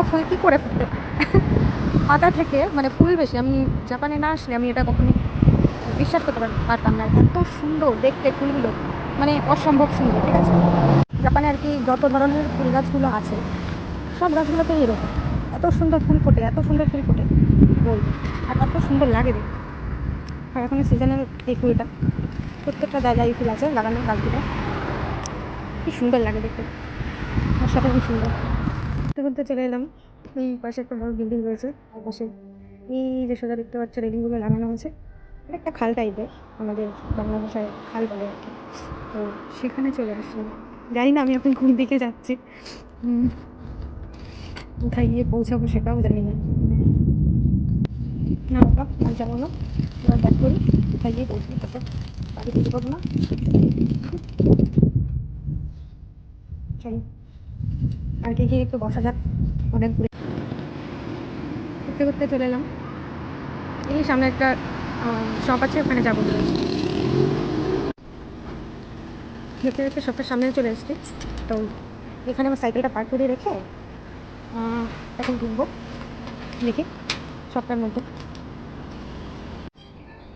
ফুল কী করে ফুটবে পাতা থেকে, মানে ফুল বেশি। আমি জাপানে না আসলে আমি এটা কখনো বিশ্বাস করতে পারতাম না। এত সুন্দর দেখতে ফুলগুলো, মানে অসম্ভব সুন্দর। ঠিক আছে, জাপানে আর কি যত ধরনের ফুল গাছগুলো আছে সব গাছগুলোতে এরকম এত সুন্দর ফুল ফোটে, এত সুন্দর ফুল ফোটে বলবো। আর এত সুন্দর লাগে দেখতে। আর এখন সিজনের এই ফুলটা প্রত্যেকটা জায়গায় এই ফুল আছে লাগানো গাছগুলো, কি সুন্দর লাগে দেখতে, আর সাথে খুব সুন্দর। তখন তো চলে এলাম, এই পাশে একটা বড় বিল্ডিং রয়েছে, আর পাশে এই যে সোজা দেখতে পাচ্ছে রেলিংগুলো লাগানো আছে। এটা একটা খাল টাইপের, আমাদের বাংলা ভাষায় খাল বলে আর কি। তো সেখানে চলে আসলাম। জানি না আমি এখন কোন দিকে যাচ্ছি, কোথায় গিয়ে পৌঁছাবো সেটাও জানি না। না বাবা, আমি যাবো না, এবার ব্যাক করি। কোথায় গিয়ে পৌঁছবি তারপর বাড়ি যেতে পারবো না। চলো আর কি গিয়ে একটু বসা যাক, অনেক ঘুরতে ঘুরতে চলে এলাম। এই সামনে একটা শপ আছে, ওখানে যাবো। দেখতে দেখতে শপের সামনে চলে এসেছি। তো এখানে আমার সাইকেলটা পার্ক করে রেখে এখন ঢুকবো দেখি শপটার মধ্যে।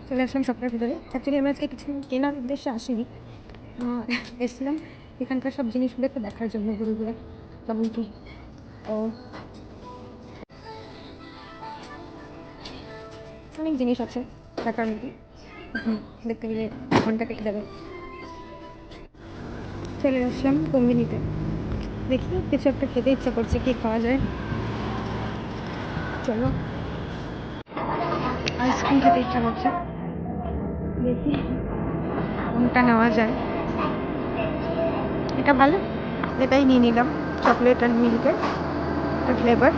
চলে আসলাম শপটার ভিতরে। অ্যাকচুয়ালি আমি আজকে কিছু কেনার উদ্দেশ্যে আসিনি, এসেছিলাম এখানকার সব জিনিসগুলো একটু দেখার জন্য ঘুরে ঘুরে কেমন কি। ও অনেক জিনিস আছে দেখার মধ্যে, দেখতে গেলে ঘন্টা কেটে যাবে। চলে আসলাম কোম্বিনিতে, দেখি কিছু একটা খেতে ইচ্ছা করছে, কি খাওয়া যায়। চলো, আইসক্রিম খেতে ইচ্ছা করছে, দেখি কোনটা নেওয়া যায়। এটা ভালো, এটাই নিয়ে নিলাম, চকলেট অ্যান্ড মিল্কের একটা ফ্লেভার।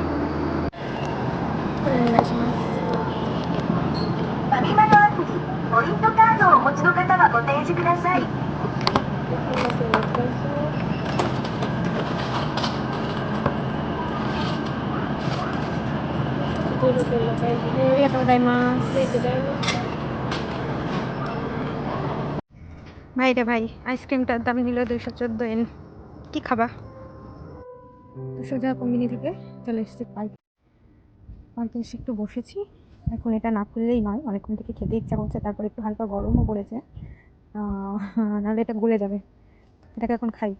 ভাই রে ভাই, আইসক্রিমটার দাম নিল 214 ইয়েন। কি খাবা? সোজা কোম্বিনি থেকে চলে এসেছি পার্কে। পার্কে এসে একটু বসেছি। এখন এটা না খুললেই নয়, অনেকক্ষণ থেকে খেতে ইচ্ছা করছে, তারপর একটু হালকা গরমও পড়েছে, নাহলে এটা গলে যাবে। এটাকে এখন খাই।